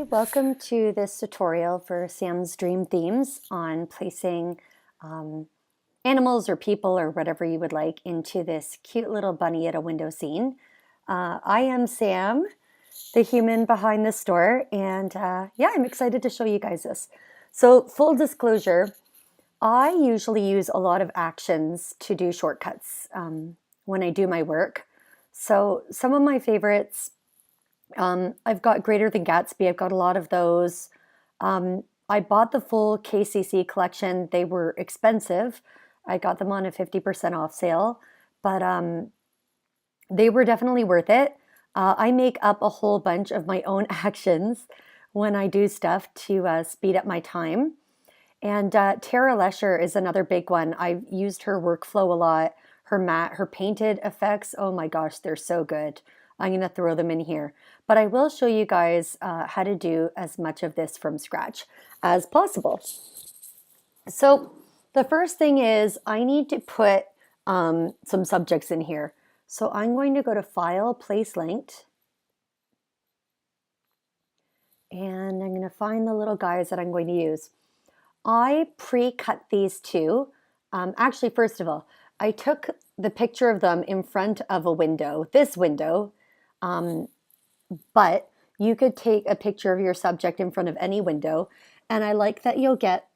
welcome to this tutorial for Sam's Dream Themes on placing animals or people or whatever you would like into this cute little bunny at a window scene. I am Sam, the human behind the store, and yeah, I'm excited to show you guys this. So full disclosure, I usually use a lot of actions to do shortcuts when I do my work. So some of my favorites, I've got Greater Than Gatsby. I've got a lot of those. I bought the full KCC collection. They were expensive. I got them on a 50% off sale, but they were definitely worth it. I make up a whole bunch of my own actions when I do stuff to speed up my time. And Tara Lesher is another big one. I've used her workflow a lot. Her painted effects, oh my gosh, they're so good. I'm going to throw them in here. But I will show you guys how to do as much of this from scratch as possible. So the first thing is I need to put some subjects in here. So I'm going to go to File, Place Linked. And I'm going to find the little guys that I'm going to use. I pre-cut these two. Actually, first of all, I took the picture of them in front of a window, this window, but you could take a picture of your subject in front of any window, and I like that you'll get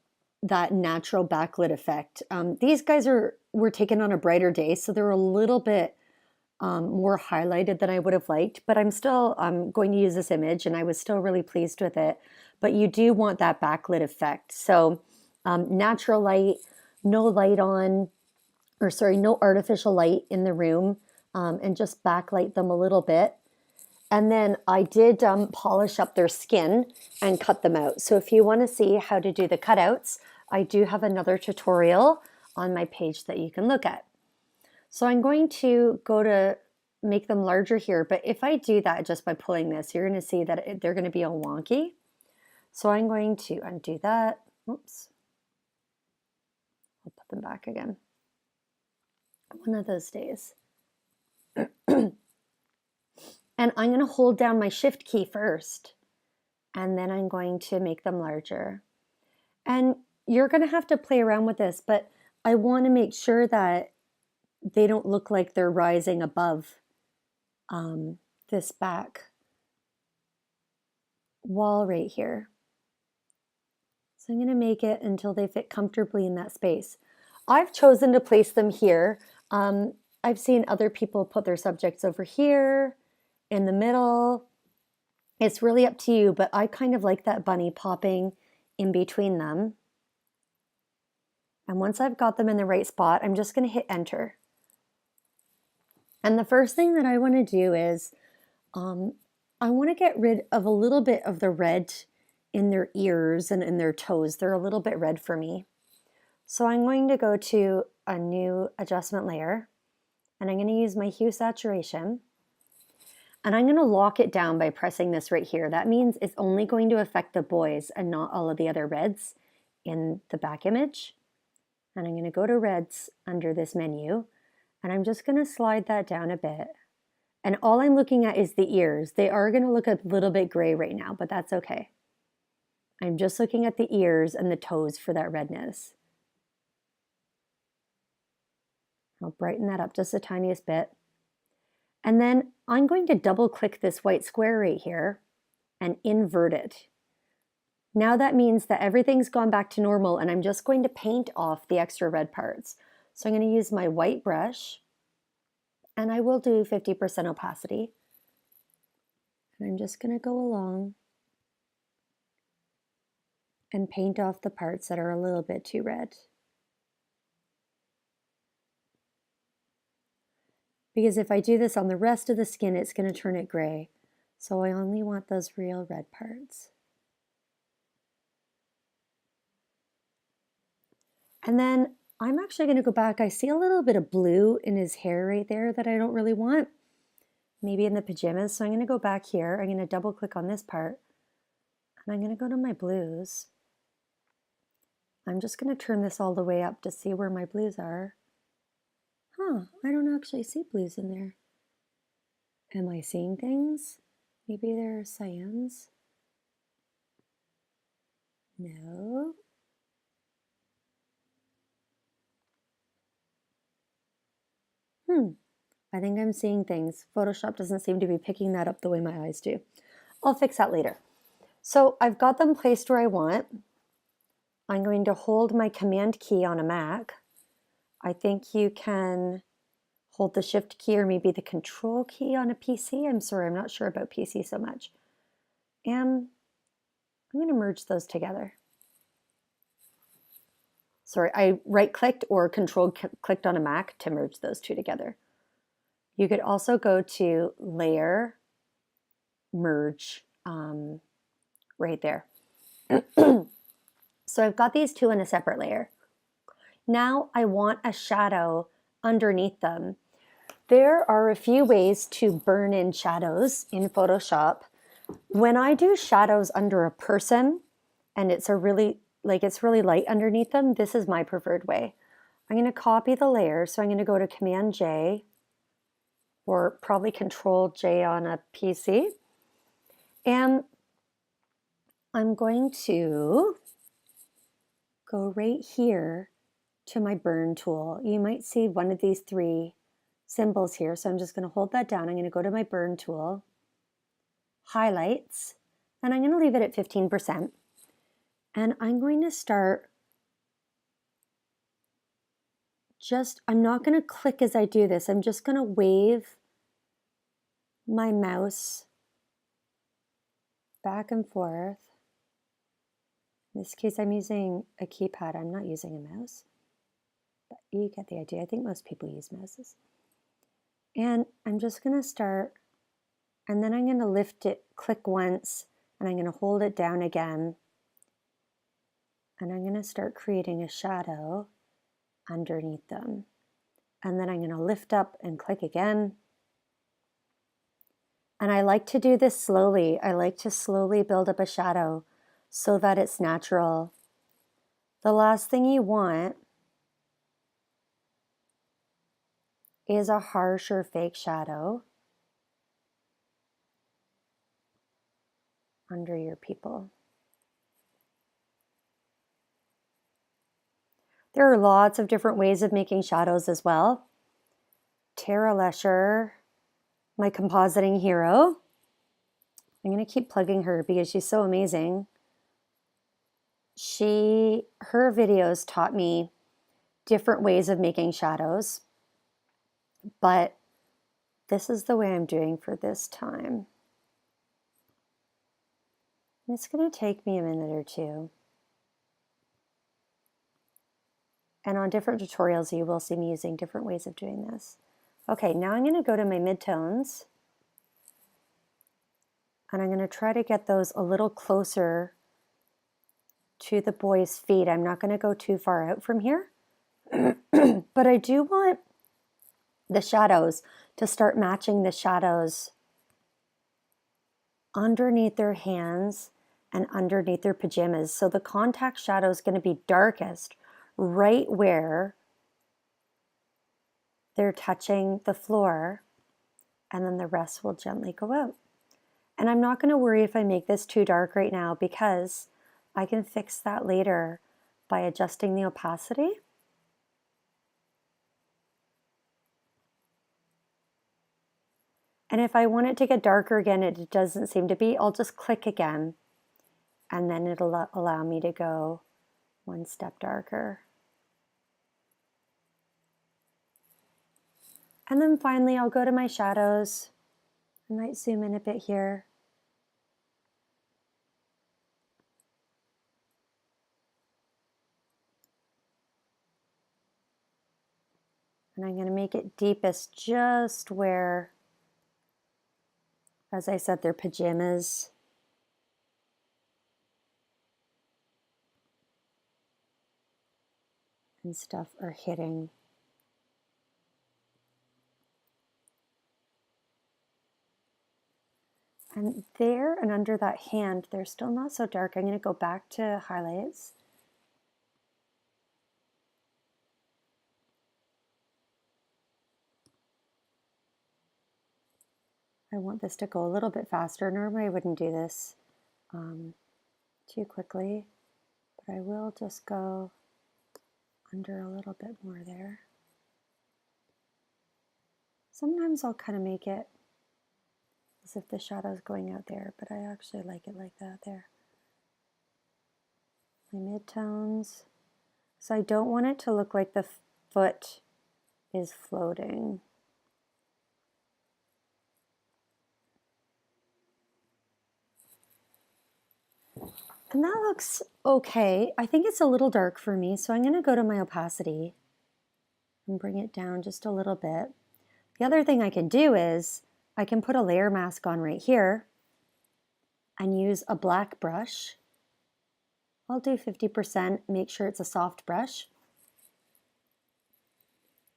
that natural backlit effect. These guys were taken on a brighter day, so they're a little bit more highlighted than I would have liked, but I'm still going to use this image, and I was still really pleased with it. But you do want that backlit effect. So natural light, no light on, or sorry, no artificial light in the room, and just backlight them a little bit. And then I did polish up their skin and cut them out. So if you want to see how to do the cutouts, I do have another tutorial on my page that you can look at. So I'm going to go to make them larger here, but if I do that just by pulling this, you're going to see that they're going to be all wonky. So I'm going to undo that. Oops. I'll put them back again. One of those days. And I'm going to hold down my Shift key first, and then I'm going to make them larger. And you're going to have to play around with this, but I want to make sure that they don't look like they're rising above this back wall right here. So I'm going to make it until they fit comfortably in that space. I've chosen to place them here. I've seen other people put their subjects over here, in the middle. It's really up to you, but I kind of like that bunny popping in between them. And once I've got them in the right spot, I'm just going to hit enter. And the first thing that I want to do is I want to get rid of a little bit of the red in their ears and in their toes. They're a little bit red for me. So I'm going to go to a new adjustment layer, and I'm going to use my hue saturation. And I'm going to lock it down by pressing this right here. That means it's only going to affect the boys and not all of the other reds in the back image. And I'm going to go to reds under this menu, and I'm just going to slide that down a bit. And all I'm looking at is the ears. They are going to look a little bit gray right now, but that's okay. I'm just looking at the ears and the toes for that redness. I'll brighten that up just the tiniest bit. And then I'm going to double click this white square right here and invert it. Now that means that everything's gone back to normal, and I'm just going to paint off the extra red parts. So I'm going to use my white brush, and I will do 50% opacity. And I'm just going to go along and paint off the parts that are a little bit too red. Because if I do this on the rest of the skin, it's going to turn it gray. So I only want those real red parts. And then I'm actually going to go back. I see a little bit of blue in his hair right there that I don't really want. Maybe in the pajamas. So I'm going to go back here. I'm going to double click on this part. And I'm going to go to my blues. I'm just going to turn this all the way up to see where my blues are. I don't actually see blues in there. Am I seeing things? Maybe they're cyans. No. I think I'm seeing things. Photoshop doesn't seem to be picking that up the way my eyes do. I'll fix that later. So I've got them placed where I want. I'm going to hold my Command key on a Mac. I think you can hold the Shift key or maybe the Control key on a PC. I'm sorry, I'm not sure about PC so much. And I'm going to merge those together. Sorry, I right-clicked or Control-clicked on a Mac to merge those two together. You could also go to Layer, Merge, right there. So I've got these two in a separate layer. Now I want a shadow underneath them. There are a few ways to burn in shadows in Photoshop. When I do shadows under a person and it's really light underneath them, this is my preferred way. I'm going to copy the layer, so I'm going to go to Command J or probably Control J on a PC. And I'm going to go right here to my burn tool. You might see one of these three symbols here. So I'm just going to hold that down. I'm going to go to my burn tool, highlights, and I'm going to leave it at 15%. And I'm going to start I'm not going to click as I do this. I'm just going to wave my mouse back and forth. In this case, I'm using a keypad. I'm not using a mouse. But you get the idea. I think most people use mouses. And I'm just going to start, and then I'm going to lift it, click once, and I'm going to hold it down again. And I'm going to start creating a shadow underneath them. And then I'm going to lift up and click again. And I like to do this slowly. I like to slowly build up a shadow so that it's natural. The last thing you want is a harsh or fake shadow under your people. There are lots of different ways of making shadows as well. Tara Lesher, my compositing hero. I'm going to keep plugging her because she's so amazing. Her videos taught me different ways of making shadows, but this is the way I'm doing for this time. It's going to take me a minute or two. And on different tutorials, you will see me using different ways of doing this. Okay, now I'm going to go to my midtones. And I'm going to try to get those a little closer to the boy's feet. I'm not going to go too far out from here. But I do want the shadows to start matching the shadows underneath their hands and underneath their pajamas. So the contact shadow is going to be darkest right where they're touching the floor, and then the rest will gently go out. And I'm not going to worry if I make this too dark right now because I can fix that later by adjusting the opacity. And if I want it to get darker again, it doesn't seem to be, I'll just click again and then it'll allow me to go one step darker. And then finally, I'll go to my shadows. I might zoom in a bit here. And I'm going to make it deepest just where, as I said, their pajamas. And stuff are hitting. And there and under that hand, they're still not so dark. I'm going to go back to highlights. I want this to go a little bit faster. Normally I wouldn't do this too quickly. But I will just go under a little bit more there. Sometimes I'll kind of make it as if the shadow's going out there, but I actually like it like that there. My midtones. So I don't want it to look like the foot is floating. And that looks okay. I think it's a little dark for me, so I'm going to go to my opacity and bring it down just a little bit. The other thing I can do is I can put a layer mask on right here and use a black brush. I'll do 50%, make sure it's a soft brush.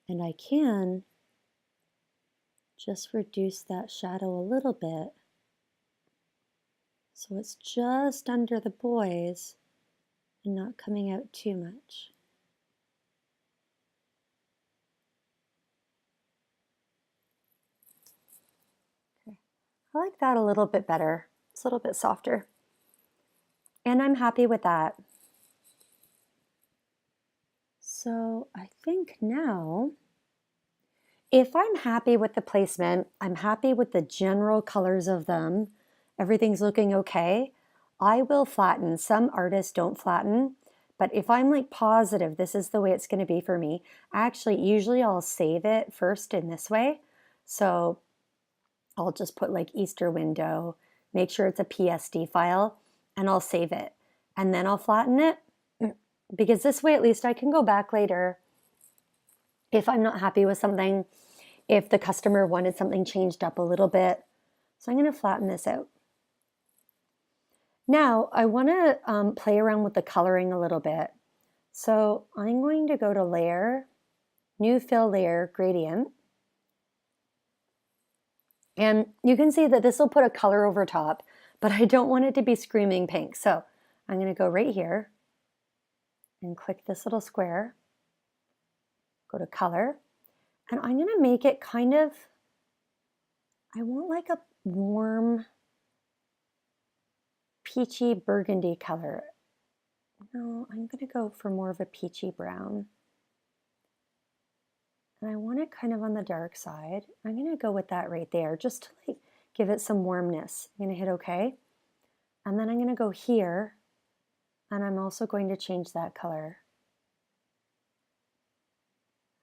And I can just reduce that shadow a little bit so it's just under the boys and not coming out too much. Okay. I like that a little bit better. It's a little bit softer. And I'm happy with that. So I think now, if I'm happy with the placement, I'm happy with the general colors of them, everything's looking okay, I will flatten. Some artists don't flatten, but if I'm like positive this is the way it's going to be for me, actually usually I'll save it first in this way. So I'll just put like Easter window, make sure it's a PSD file, and I'll save it. And then I'll flatten it, because this way at least I can go back later if I'm not happy with something, if the customer wanted something changed up a little bit. So I'm going to flatten this out. Now I want to play around with the coloring a little bit. So I'm going to go to Layer, New Fill Layer, Gradient. And you can see that this will put a color over top, but I don't want it to be screaming pink. So I'm going to go right here and click this little square, go to Color, and I'm going to make it kind of, I want like a warm peachy burgundy color. No, I'm going to go for more of a peachy brown. And I want it kind of on the dark side. I'm going to go with that right there just to like give it some warmness. I'm going to hit OK. And then I'm going to go here, and I'm also going to change that color.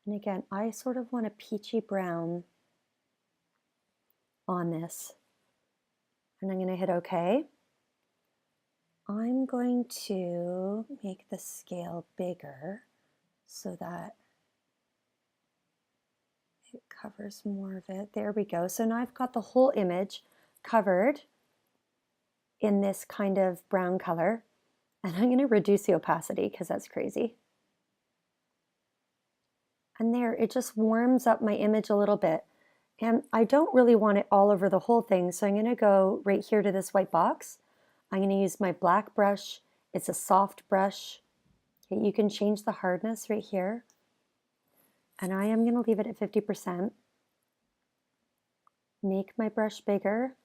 And again, I sort of want a peachy brown on this. And I'm going to hit OK. I'm going to make the scale bigger so that it covers more of it. There we go. So now I've got the whole image covered in this kind of brown color. And I'm going to reduce the opacity because that's crazy. And there, it just warms up my image a little bit. And I don't really want it all over the whole thing, so I'm going to go right here to this white box. I'm going to use my black brush. It's a soft brush. Okay, you can change the hardness right here. And I am going to leave it at 50%. Make my brush bigger.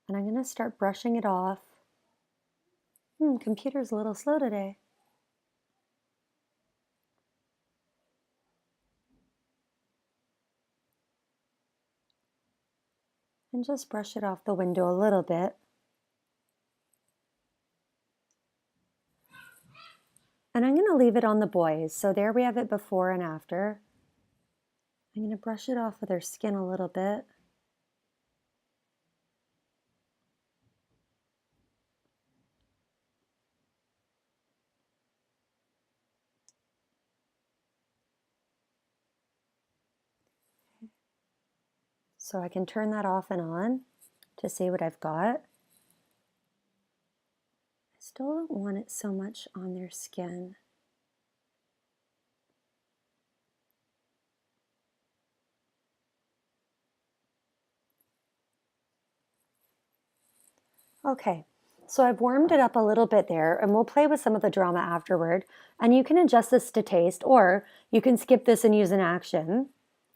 And I'm going to start brushing it off. Computer's a little slow today. And just brush it off the window a little bit. And I'm going to leave it on the boys. So there we have it before and after. I'm going to brush it off of their skin a little bit. So I can turn that off and on to see what I've got. I still don't want it so much on their skin. Okay, so I've warmed it up a little bit there, and we'll play with some of the drama afterward. And you can adjust this to taste, or you can skip this and use an action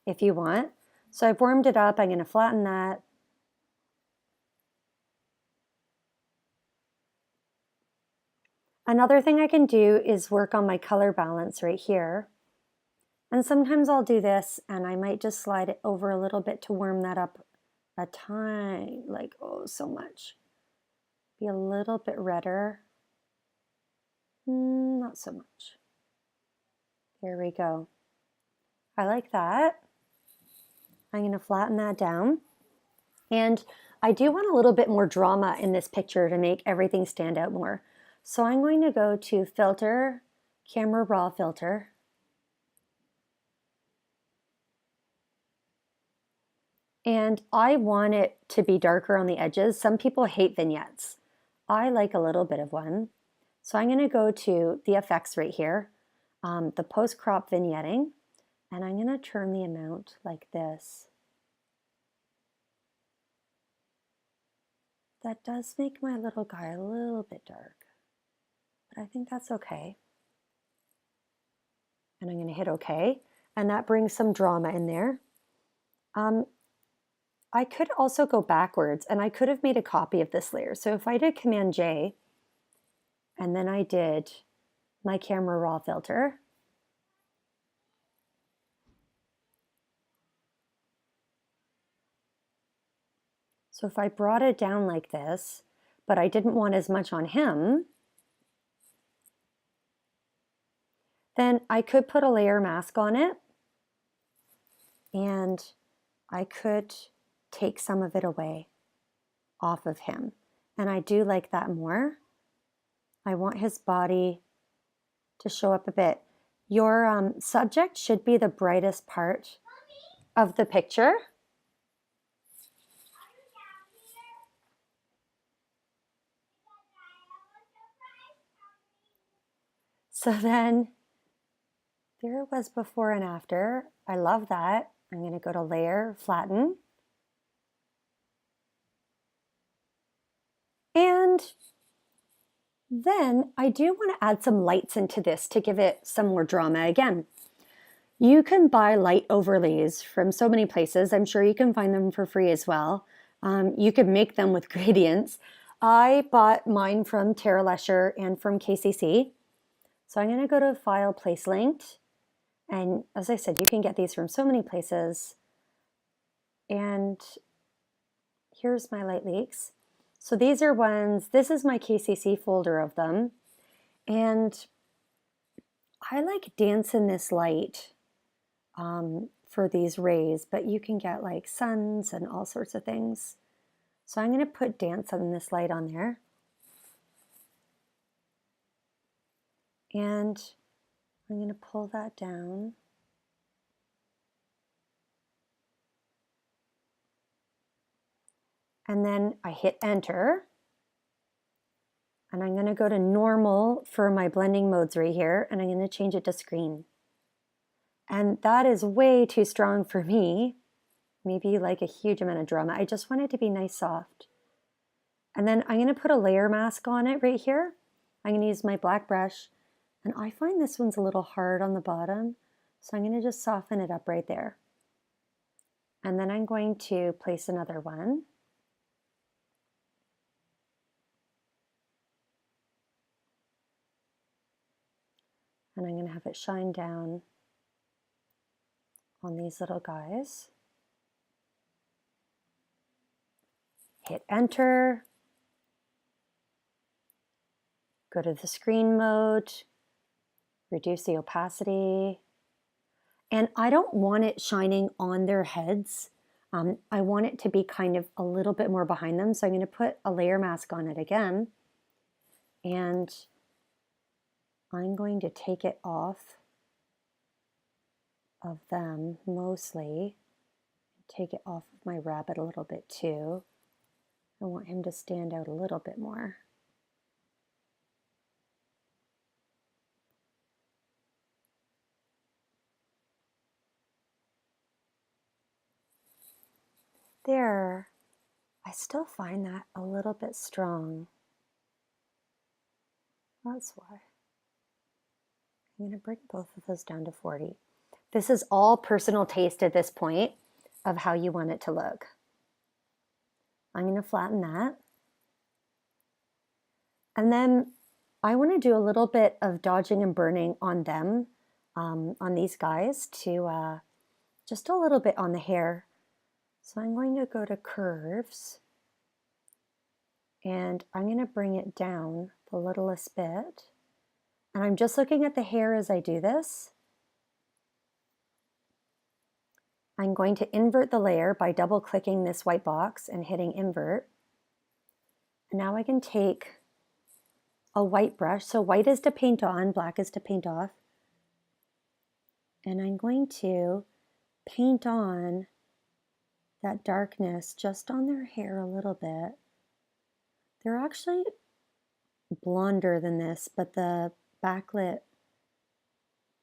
if you want. So I've warmed it up. I'm going to flatten that. Another thing I can do is work on my color balance right here. And sometimes I'll do this and I might just slide it over a little bit to warm that up a tiny, like, oh, so much. Be a little bit redder. Not so much. There we go. I like that. I'm going to flatten that down. And I do want a little bit more drama in this picture to make everything stand out more. So I'm going to go to Filter, Camera Raw Filter. And I want it to be darker on the edges. Some people hate vignettes. I like a little bit of one. So I'm going to go to the effects right here, the post-crop vignetting, and I'm going to turn the amount like this. That does make my little guy a little bit dark, but I think that's okay. And I'm going to hit OK, and that brings some drama in there. I could also go backwards, and I could have made a copy of this layer. So if I did Command J, and then I did my camera raw filter, so if I brought it down like this, but I didn't want as much on him, then I could put a layer mask on it, and I could take some of it away off of him. And I do like that more. I want his body to show up a bit. Your subject should be the brightest part of the picture. So then there it was before and after. I love that. I'm going to go to Layer, Flatten. And then I do want to add some lights into this to give it some more drama again. You can buy light overlays from so many places. I'm sure you can find them for free as well. You can make them with gradients. I bought mine from Tara Lesher and from KCC. So I'm going to go to File, Place Linked. And as I said, you can get these from so many places. And here's my light leaks. So these are ones, this is my KCC folder of them. And I like dancing this light for these rays, but you can get like suns and all sorts of things. So I'm going to put dance on this light on there. And I'm going to pull that down. And then I hit enter. And I'm going to go to normal for my blending modes right here. And I'm going to change it to screen. And that is way too strong for me. Maybe like a huge amount of drama. I just want it to be nice soft. And then I'm going to put a layer mask on it right here. I'm going to use my black brush. And I find this one's a little hard on the bottom. So I'm going to just soften it up right there. And then I'm going to place another one. And I'm going to have it shine down on these little guys. Hit enter. Go to the screen mode. Reduce the opacity. And I don't want it shining on their heads. I want it to be kind of a little bit more behind them. So I'm going to put a layer mask on it again. And I'm going to take it off of them mostly. Take it off of my rabbit a little bit too. I want him to stand out a little bit more. There, I still find that a little bit strong. That's why. I'm going to bring both of those down to 40. This is all personal taste at this point of how you want it to look. I'm going to flatten that. And then I want to do a little bit of dodging and burning on them, on these guys, to just a little bit on the hair. So I'm going to go to curves, and I'm going to bring it down the littlest bit. And I'm just looking at the hair as I do this. I'm going to invert the layer by double clicking this white box and hitting invert. And now I can take a white brush. So white is to paint on, black is to paint off. And I'm going to paint on that darkness just on their hair a little bit. They're actually blonder than this, but the backlit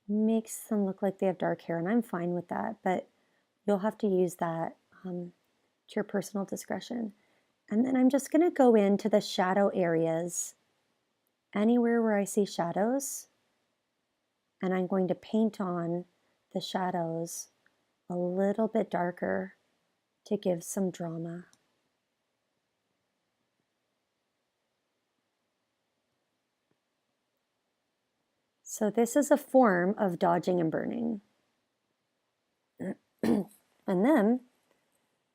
makes them look like they have dark hair, and I'm fine with that, but you'll have to use that to your personal discretion. And then I'm just going to go into the shadow areas, anywhere where I see shadows, and I'm going to paint on the shadows a little bit darker to give some drama. So this is a form of dodging and burning. And then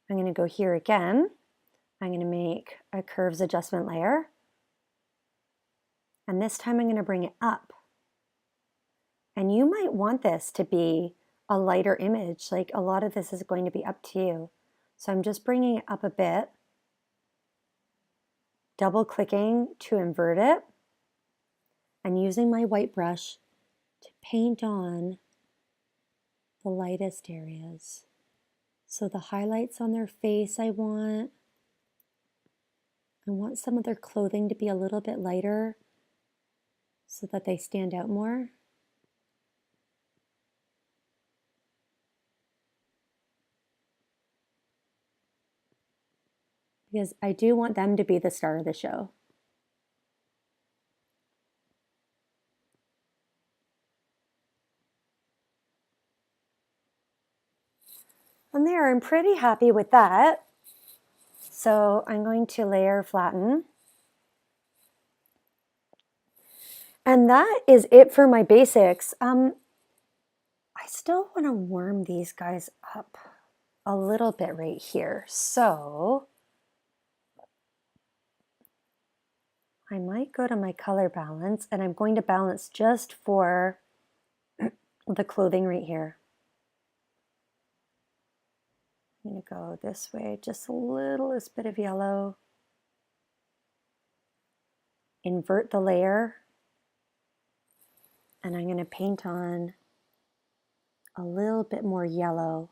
I'm going to go here again. I'm going to make a curves adjustment layer. And this time I'm going to bring it up. And you might want this to be a lighter image. Like a lot of this is going to be up to you. So I'm just bringing it up a bit, double clicking to invert it, and using my white brush to paint on the lightest areas. So the highlights on their face I want some of their clothing to be a little bit lighter so that they stand out more. Because I do want them to be the star of the show. And there, I'm pretty happy with that. So I'm going to layer flatten. And that is it for my basics. I still want to warm these guys up a little bit right here. So I might go to my color balance, and I'm going to balance just for the clothing right here. I'm going to go this way, just a littlest bit of yellow. Invert the layer. And I'm going to paint on a little bit more yellow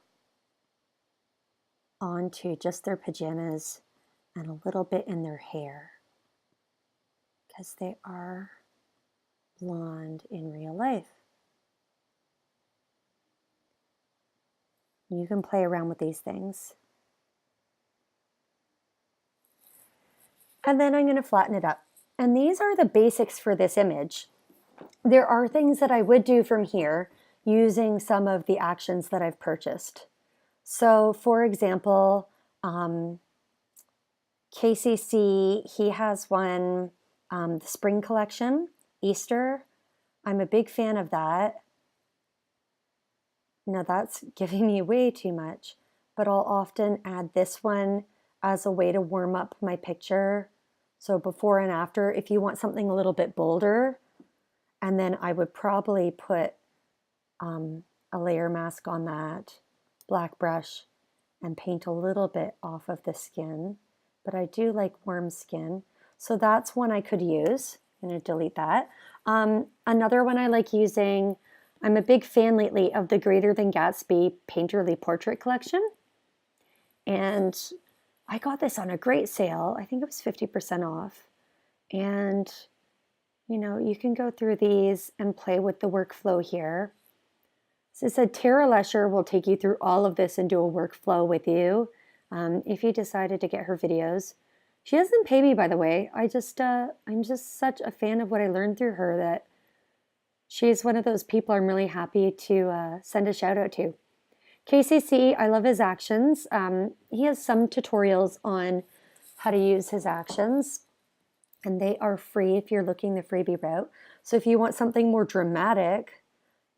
onto just their pajamas and a little bit in their hair, because they are blonde in real life. You can play around with these things. And then I'm going to flatten it up. And these are the basics for this image. There are things that I would do from here using some of the actions that I've purchased. So for example, KCC, he has one, the spring collection, Easter. I'm a big fan of that. Now that's giving me way too much, but I'll often add this one as a way to warm up my picture. So before and after, if you want something a little bit bolder, and then I would probably put a layer mask on that black brush and paint a little bit off of the skin. But I do like warm skin. So that's one I could use. I'm going to delete that. Another one I like using, I'm a big fan lately of the Greater Than Gatsby Painterly Portrait Collection. And I got this on a great sale. I think it was 50% off. And, you know, you can go through these and play with the workflow here. So it said Tara Lesher will take you through all of this and do a workflow with you if you decided to get her videos. She doesn't pay me, by the way. I'm just such a fan of what I learned through her that she's one of those people I'm really happy to send a shout out to. KCC, I love his actions. He has some tutorials on how to use his actions. and they are free if you're looking the freebie route. So if you want something more dramatic,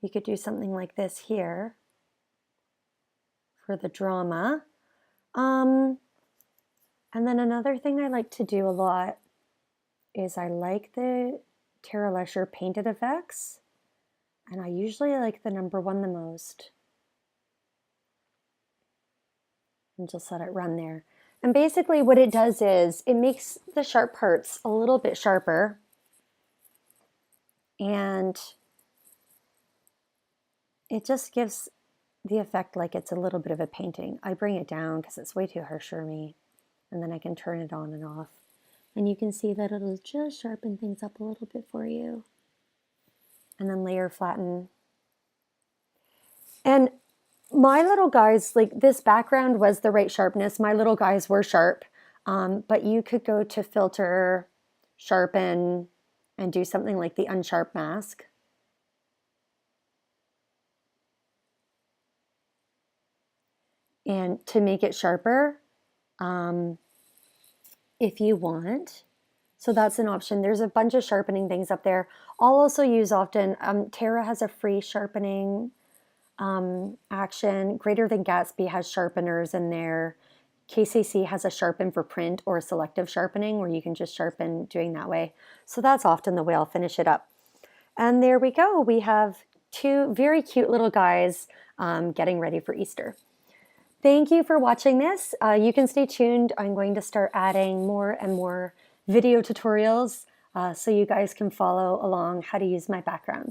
you could do something like this here for the drama. And then another thing I like to do a lot is I like the Tara Lesher painted effects, and I usually like the number 1 the most. And just let it run there. And basically what it does is it makes the sharp parts a little bit sharper, and it just gives the effect like it's a little bit of a painting. I bring it down because it's way too harsh for me, and then I can turn it on and off. And you can see that it'll just sharpen things up a little bit for you. And then layer flatten. And my little guys, like this background was the right sharpness. My little guys were sharp, but you could go to filter, sharpen, and do something like the unsharp mask. And to make it sharper, if you want. So that's an option. There's a bunch of sharpening things up there. I'll also use often, Tara has a free sharpening action. Greater Than Gatsby has sharpeners in there. KCC has a sharpen for print or a selective sharpening where you can just sharpen doing that way. So that's often the way I'll finish it up. And there we go. We have 2 very cute little guys getting ready for Easter. Thank you for watching this. You can stay tuned. I'm going to start adding more and more video tutorials so you guys can follow along how to use my background.